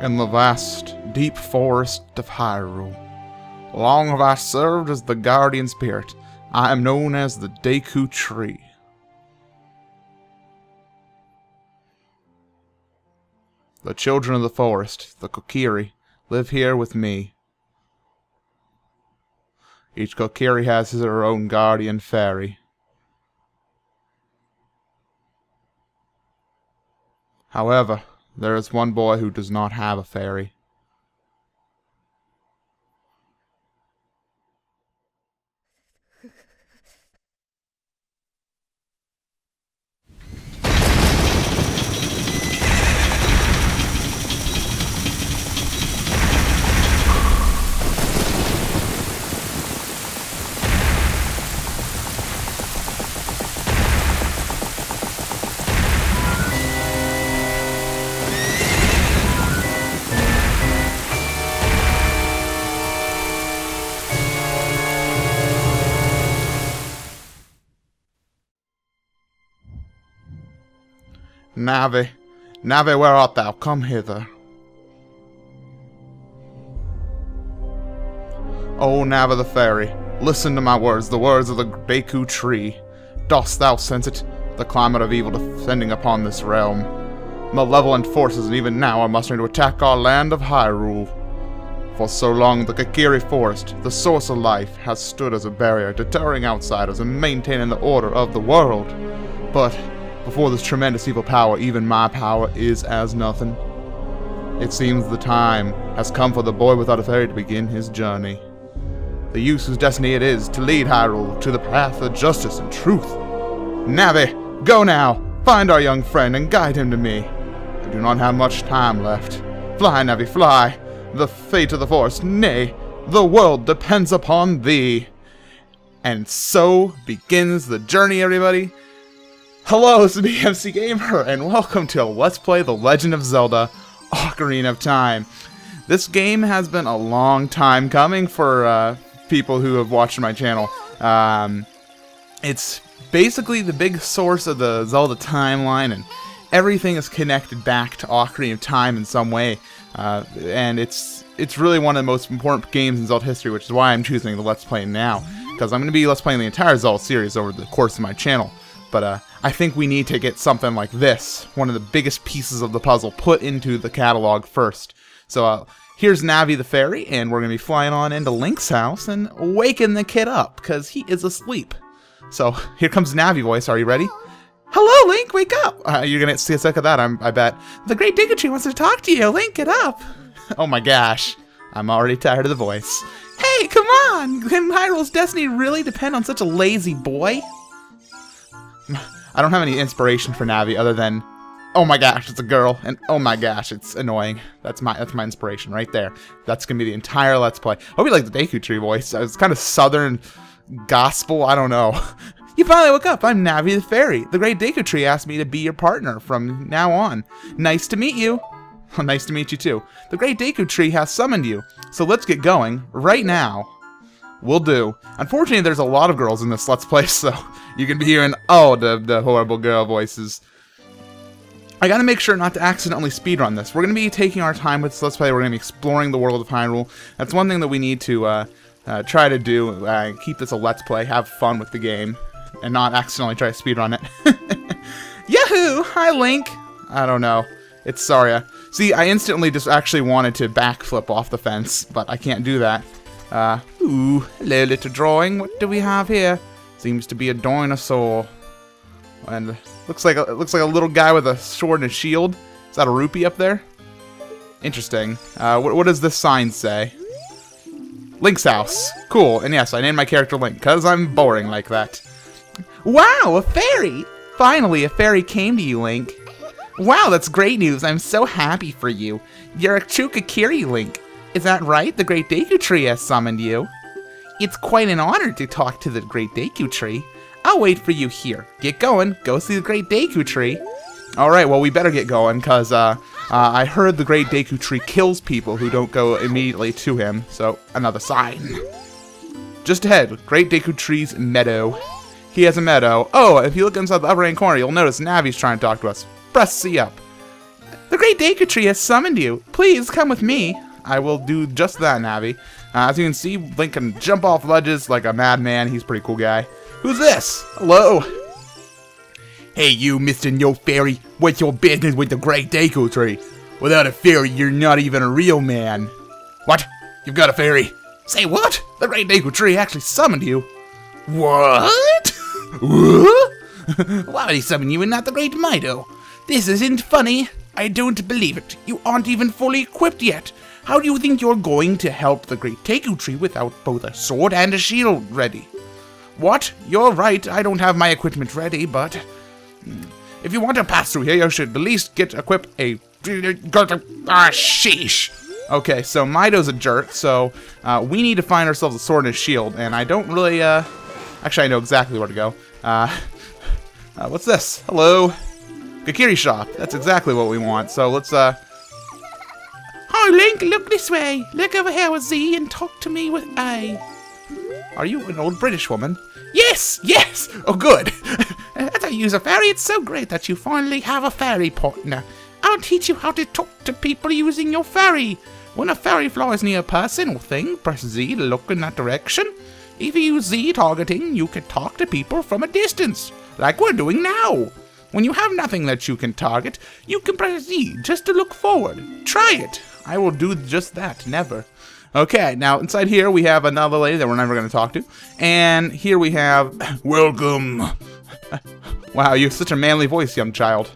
in the vast, deep forest of Hyrule. Long have I served as the guardian spirit. I am known as the Deku Tree. The children of the forest, the Kokiri, live here with me. Each Kokiri has her own guardian fairy. However, there is one boy who does not have a fairy. Navi, Navi, where art thou? Come hither. O Navi the fairy, listen to my words, the words of the Deku Tree. Dost thou sense it, the climate of evil descending upon this realm? Malevolent forces, and even now, are mustering to attack our land of Hyrule. For so long, the Kokiri Forest, the source of life, has stood as a barrier, deterring outsiders and maintaining the order of the world. But before this tremendous evil power, even my power is as nothing. It seems the time has come for the boy without a fairy to begin his journey. The youth whose destiny it is to lead Hyrule to the path of justice and truth. Navi, go now! Find our young friend and guide him to me. I do not have much time left. Fly, Navi, fly! The fate of the forest, nay, the world depends upon thee. And so begins the journey, everybody. Hello, this is BMC Gamer, and welcome to Let's Play The Legend of Zelda: Ocarina of Time. This game has been a long time coming for people who have watched my channel. It's basically the big source of the Zelda timeline, and everything is connected back to Ocarina of Time in some way. And it's really one of the most important games in Zelda history, which is why I'm choosing the Let's Play now, because I'm going to be Let's Playing the entire Zelda series over the course of my channel. But I think we need to get something like this, one of the biggest pieces of the puzzle, put into the catalog first. So here's Navi the fairy, and we're going to be flying on into Link's house and waking the kid up, because he is asleep. So here comes Navi voice. Are you ready? Hello, Link, wake up! You're going to see a sec of that, I bet. The Great Deku Tree wants to talk to you. Link, get up! Oh my gosh. I'm already tired of the voice. Hey, come on! Can Hyrule's destiny really depend on such a lazy boy? I don't have any inspiration for Navi other than, oh my gosh, it's a girl, and oh my gosh, it's annoying. That's my inspiration right there. That's gonna be the entire Let's Play. I hope you like the Deku Tree voice. It's kind of southern gospel, I don't know. You finally woke up. I'm Navi the fairy. The Great Deku Tree asked me to be your partner from now on. Nice to meet you. Well, nice to meet you too. The Great Deku Tree has summoned you, so let's get going right now. Will do. Unfortunately, there's a lot of girls in this Let's Play, so you can be hearing all the horrible girl voices. I gotta make sure not to accidentally speedrun this. We're gonna be taking our time with this Let's Play. We're gonna be exploring the world of Hyrule. That's one thing that we need to try to do. Keep this a Let's Play, have fun with the game, and not accidentally try to speedrun it. Yahoo! Hi, Link! I don't know. It's Saria. See, I instantly just actually wanted to backflip off the fence, but I can't do that. Ooh, hello little drawing, what do we have here? Seems to be a dinosaur. And looks like a little guy with a sword and a shield. Is that a rupee up there? Interesting. What does this sign say? Link's house. Cool, and yes, I named my character Link, because I'm boring like that. Wow, a fairy! Finally, a fairy came to you, Link. Wow, that's great news, I'm so happy for you. You're a true Kokiri, Link. Is that right? The Great Deku Tree has summoned you. It's quite an honor to talk to the Great Deku Tree. I'll wait for you here. Get going. Go see the Great Deku Tree. Alright, well, we better get going, because I heard the Great Deku Tree kills people who don't go immediately to him. So, another sign. Just ahead, Great Deku Tree's meadow. He has a meadow. Oh, if you look inside the upper right corner, you'll notice Navi's trying to talk to us. Press C up. The Great Deku Tree has summoned you. Please come with me. I will do just that, Navi. As you can see, Link can jump off ledges like a madman. He's a pretty cool guy. Who's this? Hello. Hey, you, Mr. No Fairy. What's your business with the Great Deku Tree? Without a fairy, you're not even a real man. What? You've got a fairy? Say what? The Great Deku Tree actually summoned you. What? What? Why would he summon you and not the Great Mido? This isn't funny. I don't believe it. You aren't even fully equipped yet. How do you think you're going to help the Great Deku Tree without both a sword and a shield ready? What? You're right, I don't have my equipment ready, but... if you want to pass through here, you should at least get equipped a... sheesh. Okay, so Mido's a jerk, so we need to find ourselves a sword and a shield, and I don't really, actually I know exactly where to go. What's this? Hello? Kokiri shop. That's exactly what we want, so let's, Hi, Link, look this way. Look over here with Z and talk to me with A. Are you an old British woman? Yes, yes! Oh, good. As I use a fairy, it's so great that you finally have a fairy partner. I'll teach you how to talk to people using your fairy. When a fairy flies near a person or thing, press Z to look in that direction. If you use Z targeting, you can talk to people from a distance, like we're doing now. When you have nothing that you can target, you can press Z just to look forward. Try it. I will do just that, never. Okay, now inside here we have another lady that we're never going to talk to. And here we have, welcome. Wow, you have such a manly voice, young child.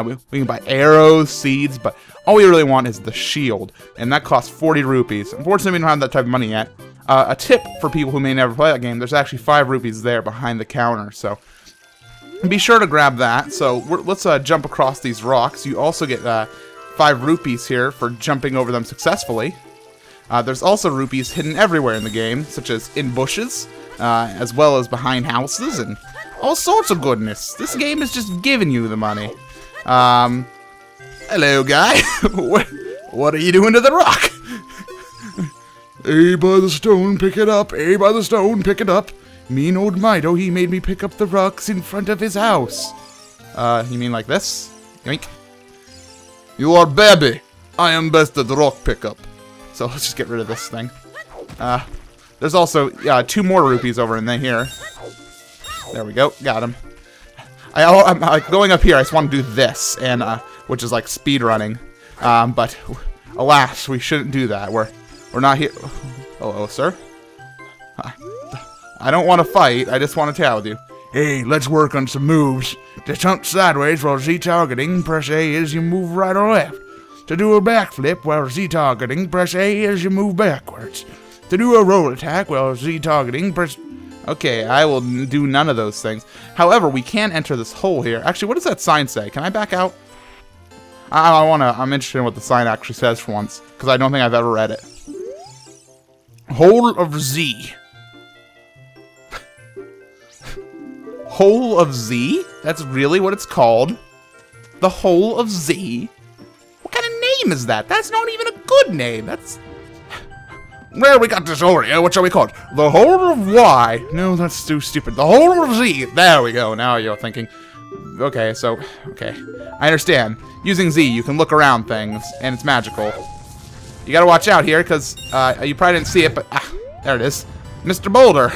We can buy arrows, seeds, but all we really want is the shield. And that costs 40 rupees. Unfortunately, we don't have that type of money yet. A tip for people who may never play that game, there's actually 5 rupees there behind the counter. So be sure to grab that. So let's jump across these rocks. You also get 5 rupees here for jumping over them successfully. There's also rupees hidden everywhere in the game, such as in bushes, as well as behind houses, and all sorts of goodness. This game is just giving you the money. Hello, guy. What are you doing to the rock? A by the stone, pick it up. A by the stone, pick it up. Mean old Mido, he made me pick up the rocks in front of his house. You mean like this? Yoink. You are baby. I am best at rock pickup. So let's just get rid of this thing. There's also 2 more rupees over in here. There we go. Got him. I'm like going up here. I just want to do this, and which is like speed running. But alas, we shouldn't do that. We're not here. Hello, sir. I don't want to fight. I just want to chat with you. Hey, let's work on some moves. To jump sideways while Z-targeting, press A as you move right or left. To do a backflip while Z-targeting, press A as you move backwards. To do a roll attack while Z-targeting, press... Okay, I will do none of those things. However, we can enter this hole here. Actually, what does that sign say? Can I back out? I'm interested in what the sign actually says for once, because I don't think I've ever read it. Hole of Z. Hole of Z? That's really what it's called? The Hole of Z? What kind of name is that? That's not even a good name. That's... Well, we got this over here. What shall we call it? The Hole of Y. No, that's too stupid. The Hole of Z. There we go. Now you're thinking. Okay, so... Okay. I understand. Using Z, you can look around things, and it's magical. You gotta watch out here, because you probably didn't see it, but... there it is. Mr. Boulder.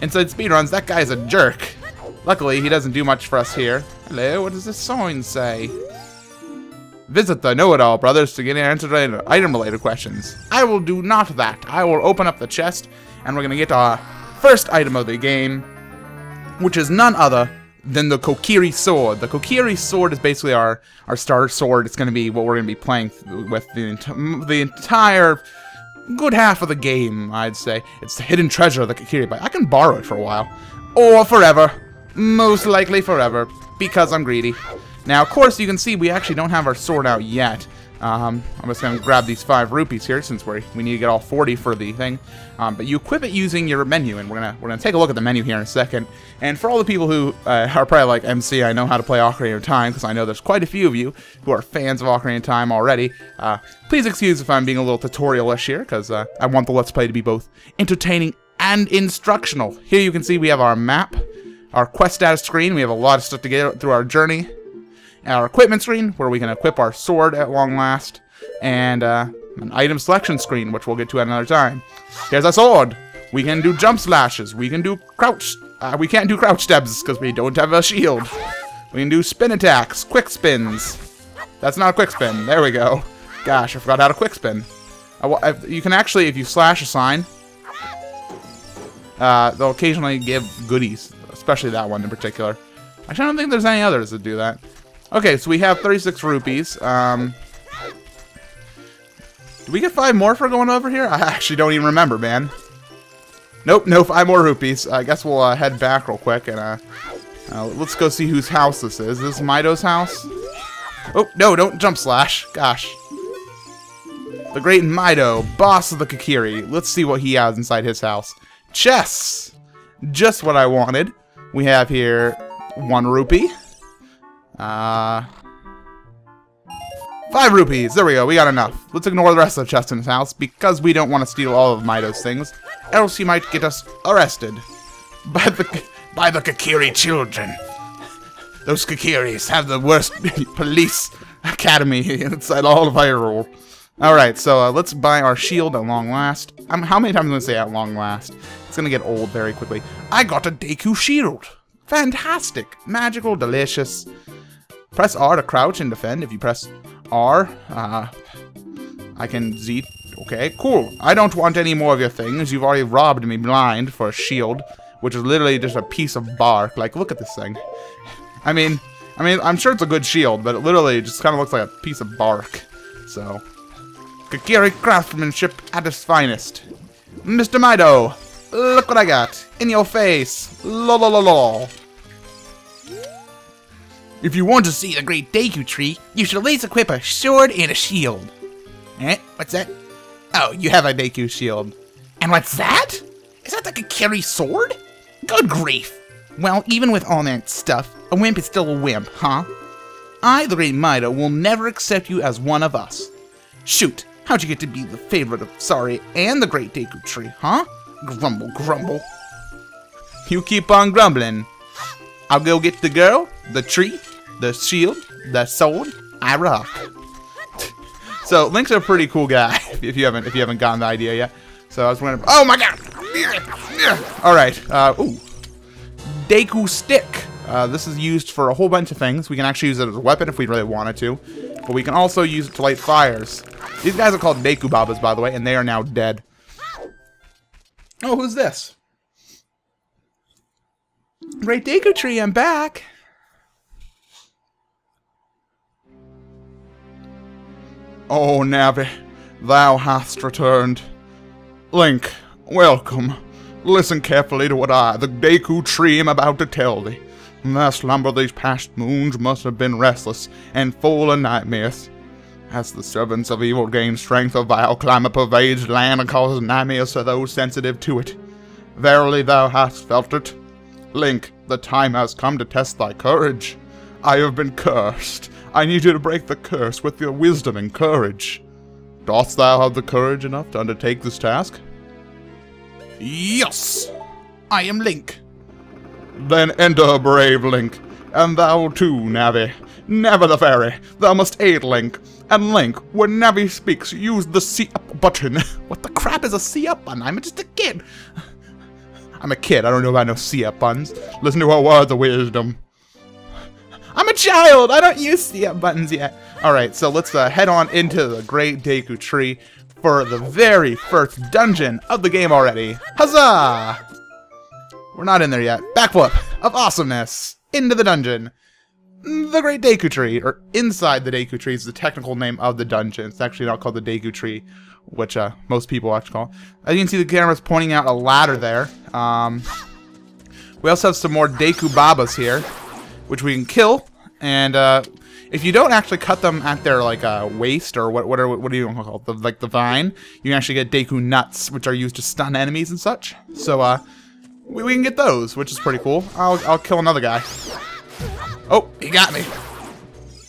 Inside speedruns, that guy's a jerk. Luckily, he doesn't do much for us here. Hello, what does this sign say? Visit the Know-It-All Brothers to get answered item-related questions. I will do not that. I will open up the chest, and we're going to get our first item of the game, which is none other than the Kokiri Sword. The Kokiri Sword is basically our starter sword. It's going to be what we're going to be playing with the entire... good half of the game, I'd say. It's the hidden treasure of the Kokiri, but I can borrow it for a while. Or forever. Most likely forever, because I'm greedy. Now, of course, you can see we actually don't have our sword out yet. I'm just going to grab these 5 rupees here, since we need to get all 40 for the thing. But you equip it using your menu, and we're gonna take a look at the menu here in a second. And for all the people who are probably like, MC, I know how to play Ocarina of Time, because I know there's quite a few of you who are fans of Ocarina of Time already. Please excuse if I'm being a little tutorial-ish here, because I want the Let's Play to be both entertaining and instructional. Here you can see we have our map, our quest status screen. We have a lot of stuff to get through our journey. our equipment screen, where we can equip our sword at long last, and an item selection screen, which we'll get to at another time. Here's our sword. We can do jump slashes. We can do crouch. We can't do crouch stabs because we don't have a shield. We can do spin attacks, quick spins. That's not a quick spin. There we go. Gosh, I forgot how to quick spin. You can actually, if you slash a sign, they'll occasionally give goodies, especially that one in particular. Actually, I don't think there's any others that do that. Okay, so we have 36 rupees. Do we get 5 more for going over here? I actually don't even remember, man. Nope, no 5 more rupees. I guess we'll head back real quick and let's go see whose house this is. Is this Mido's house? Oh, no, don't jump slash. Gosh. The great Mido, boss of the Kokiri. Let's see what he has inside his house. Chess! Just what I wanted. We have here 1 rupee. 5 rupees. There we go. We got enough. Let's ignore the rest of the chest in his house because we don't want to steal all of Mido's things. Else he might get us arrested by the Kokiri children. Those Kokiris have the worst police academy inside all of Hyrule. Alright, so let's buy our shield at long last. How many times am I going to say at long last? It's going to get old very quickly. I got a Deku shield. Fantastic. Magical, delicious. Press R to crouch and defend. If you press R, I can Z. Okay, cool. I don't want any more of your things. You've already robbed me blind for a shield, which is literally just a piece of bark. Like, look at this thing. I mean, I'm sure it's a good shield, but it literally just kind of looks like a piece of bark. So, Kokiri craftsmanship at its finest. Mr. Mido, look what I got. In your face. Lolololol. If you want to see the Great Deku Tree, you should at least equip a sword and a shield. Eh? What's that? Oh, you have a Deku shield. And what's that? Is that the Kokiri sword? Good grief. Well, even with all that stuff, a wimp is still a wimp, huh? I, the Great Mido, will never accept you as one of us. Shoot, how'd you get to be the favorite of Sari and the Great Deku Tree, huh? Grumble, grumble. You keep on grumbling. I'll go get the girl, the tree, the shield, the sword. I rock. So Link's a pretty cool guy. If you haven't gotten the idea yet. So I was wondering. Oh my god! All right. Ooh, Deku stick. This is used for a whole bunch of things. We can actually use it as a weapon if we really wanted to, but we can also use it to light fires. These guys are called Deku Babas, by the way, and they are now dead. Oh, who's this? Great Deku Tree, I'm back. Oh, Navi, thou hast returned. Link, welcome. Listen carefully to what I, the Deku Tree, am about to tell thee. Thy slumber these past moons must have been restless and full of nightmares. As the servants of evil gain strength, a vile climate pervades land and causes nightmares to those sensitive to it. Verily thou hast felt it. Link, the time has come to test thy courage. I have been cursed. I need you to break the curse with your wisdom and courage. Dost thou have the courage enough to undertake this task? Yes! I am Link. Then enter, brave Link. And thou too, Navi. Navi the fairy, thou must aid Link. And Link, when Navi speaks, use the C-up button. What the crap is a C-up button? I'm just a kid. I'm a kid, I don't know about no C-up buttons. Listen to her words of wisdom. I'm a child! I don't use C-up buttons yet. Alright, so let's head on into the Great Deku Tree for the very first dungeon of the game already. Huzzah! We're not in there yet. Backflip of awesomeness into the dungeon. The Great Deku Tree, or inside the Deku Tree is the technical name of the dungeon. It's actually not called the Deku Tree, which most people actually call it. As you can see, the camera's pointing out a ladder there. We also have some more Deku Babas here, which we can kill. And if you don't actually cut them at their like waist, or what do you call it? Like the vine, you can actually get Deku nuts, which are used to stun enemies and such. So we can get those, which is pretty cool. I'll kill another guy. Oh, he got me.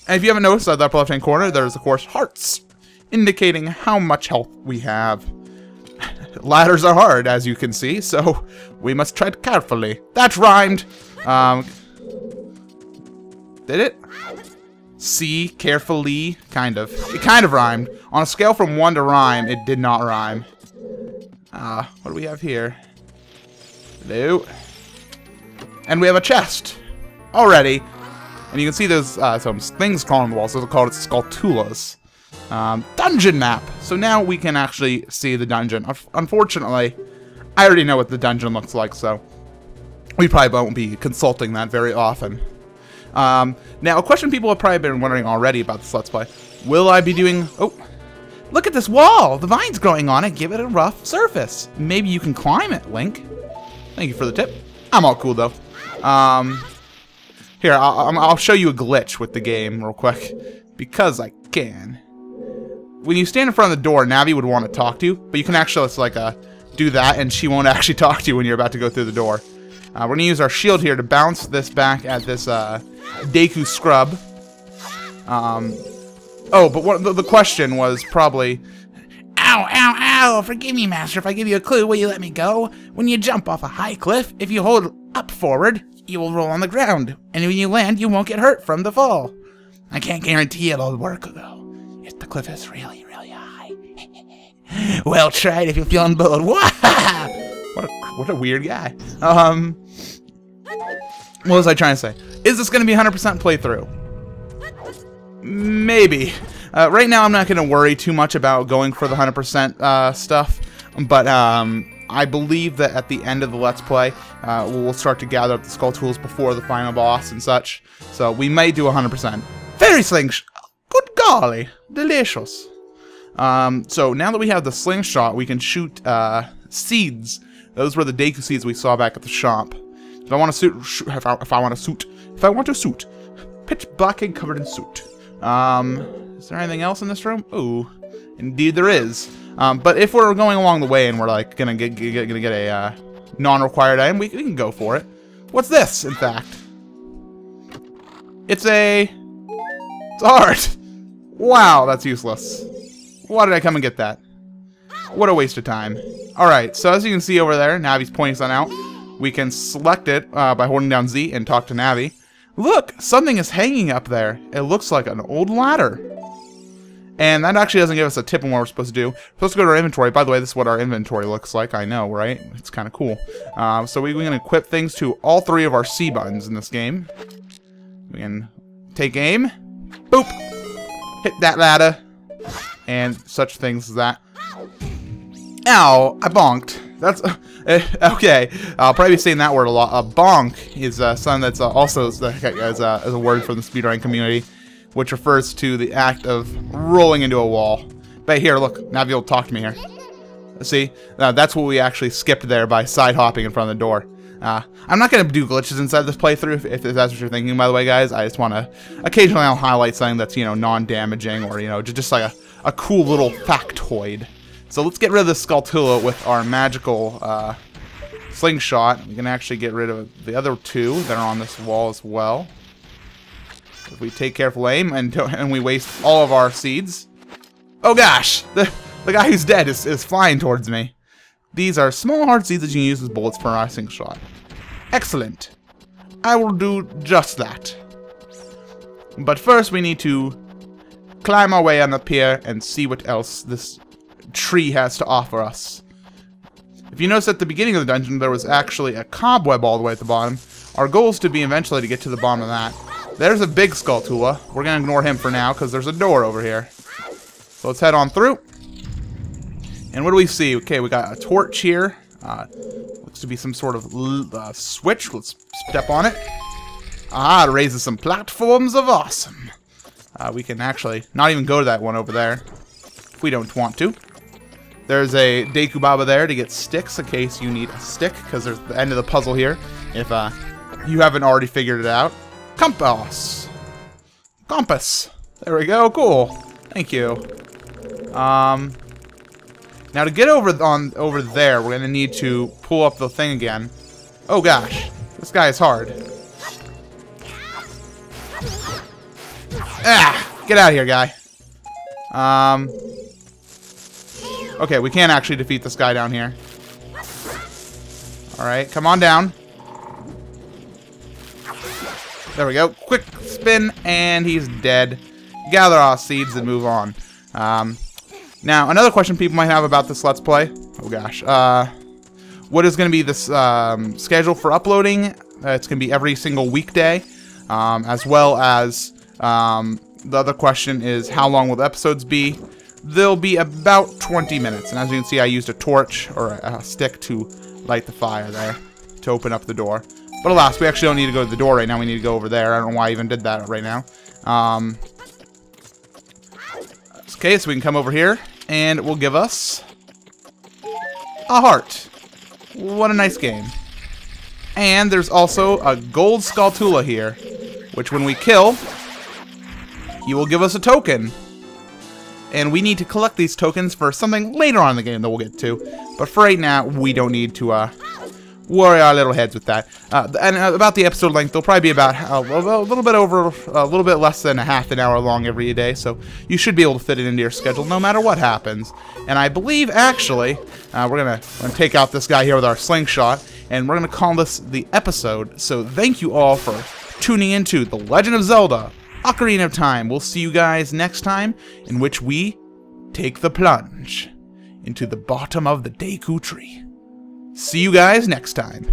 And if you haven't noticed, at the upper left-hand corner, there's, of course, hearts, indicating how much health we have. Ladders are hard, as you can see, so we must tread carefully. That rhymed. Did it? See, carefully, kind of. It kind of rhymed. On a scale from 1 to rhyme, it did not rhyme. What do we have here? Hello. And we have a chest. Already. And you can see there's some things crawling on the walls. Those are called Skulltulas. Dungeon map. So now we can actually see the dungeon. Unfortunately, I already know what the dungeon looks like, so we probably won't be consulting that very often. Now, a question people have probably been wondering already about this Let's Play. Will I be doing... Oh, look at this wall! The vines growing on it give it a rough surface. Maybe you can climb it, Link. Thank you for the tip. I'm all cool, though. Here, I'll show you a glitch with the game real quick. Because I can. When you stand in front of the door, Navi would want to talk to you. But you can actually just, like, do that, and she won't actually talk to you when you're about to go through the door. We're going to use our shield here to bounce this back at this Deku Scrub. Oh, but the question was probably... Ow, ow, ow! Forgive me, Master, if I give you a clue, will you let me go? When you jump off a high cliff, if you hold up forward, you will roll on the ground. And when you land, you won't get hurt from the fall. I can't guarantee it'll work, though, if the cliff is really, really high. Well, try it if you're feeling bold. What a weird guy. What was I trying to say? Is this going to be 100% playthrough? Maybe. Right now, I'm not going to worry too much about going for the 100% stuff, but I believe that at the end of the Let's Play, we'll start to gather up the Skulltulas before the final boss and such. So we may do 100%. Fairy slingshot. Good golly, delicious. So now that we have the slingshot, we can shoot seeds. Those were the Deku seeds we saw back at the shop. If I want to suit, pitch black and covered in soot. Is there anything else in this room? Ooh, indeed there is. But if we're going along the way and we're like gonna get a non-required item, we can go for it. What's this? In fact, it's art. Wow, that's useless. Why did I come and get that? What a waste of time. Alright, so as you can see over there, Navi's pointing something out. We can select it by holding down Z and talk to Navi. Look, something is hanging up there. It looks like an old ladder. And that actually doesn't give us a tip on what we're supposed to do. We're supposed to go to our inventory. By the way, this is what our inventory looks like. I know, right? It's kind of cool. So we can equip things to all 3 of our C buttons in this game. We can take aim. Boop. Hit that ladder. And such things as that. Ow, I bonked. That's okay. I'll probably be saying that word a lot. A bonk is something that's also as a word from the speedrunning community, which refers to the act of rolling into a wall. But here, look, Navi will talk to me here. See, that's what we actually skipped there by side hopping in front of the door. I'm not going to do glitches inside this playthrough, if that's what you're thinking, by the way, guys. I just want to, occasionally I'll highlight something that's, you know, non-damaging or, you know, just like a cool little factoid. So let's get rid of the Skulltula with our magical slingshot. We can actually get rid of the other 2 that are on this wall as well. If we take careful aim and we waste all of our seeds. Oh gosh! The guy who's dead is flying towards me. These are small hard seeds that you can use as bullets for our slingshot. Excellent. I will do just that. But first we need to climb our way on up here and see what else this tree has to offer us. If you notice at the beginning of the dungeon there was actually a cobweb all the way at the bottom. Our goal is to be eventually to get to the bottom of that. There's a big Skulltula. We're gonna ignore him for now because there's a door over here. So let's head on through. And what do we see? Okay, we got a torch here. Looks to be some sort of switch. Let's step on it. Ah, it raises some platforms of awesome. We can actually not even go to that one over there if we don't want to. There's a Deku Baba there to get sticks in case you need a stick, because there's the end of the puzzle here if you haven't already figured it out. Compass. There we go. Cool. Thank you. Now to get over there, we're gonna need to pull up the thing again. Oh gosh, this guy is hard. Ah, get out of here, guy. Okay, we can't actually defeat this guy down here. Alright, come on down. There we go. Quick spin, and he's dead. Gather our seeds and move on. Now, another question people might have about this Let's Play. Oh gosh. What is going to be this schedule for uploading? It's going to be every single weekday. As well as the other question is, how long will the episodes be? They'll be about 20 minutes. And as you can see, I used a torch or a stick to light the fire there to open up the door. But alas, we actually don't need to go to the door right now. We need to go over there. I don't know why I even did that right now. Okay, so we can come over here, and it will give us a heart. What a nice game. And there's also a gold Skulltula here, which when we kill, he will give us a token. And we need to collect these tokens for something later on in the game that we'll get to. But for right now, we don't need to worry our little heads with that. And about the episode length, they'll probably be about a little bit less than a half an hour long every day. So you should be able to fit it into your schedule no matter what happens. And I believe, actually, we're gonna take out this guy here with our slingshot, and we're gonna call this the episode. So thank you all for tuning into The Legend of Zelda: Ocarina of Time. We'll see you guys next time, in which we take the plunge into the bottom of the Deku Tree. See you guys next time.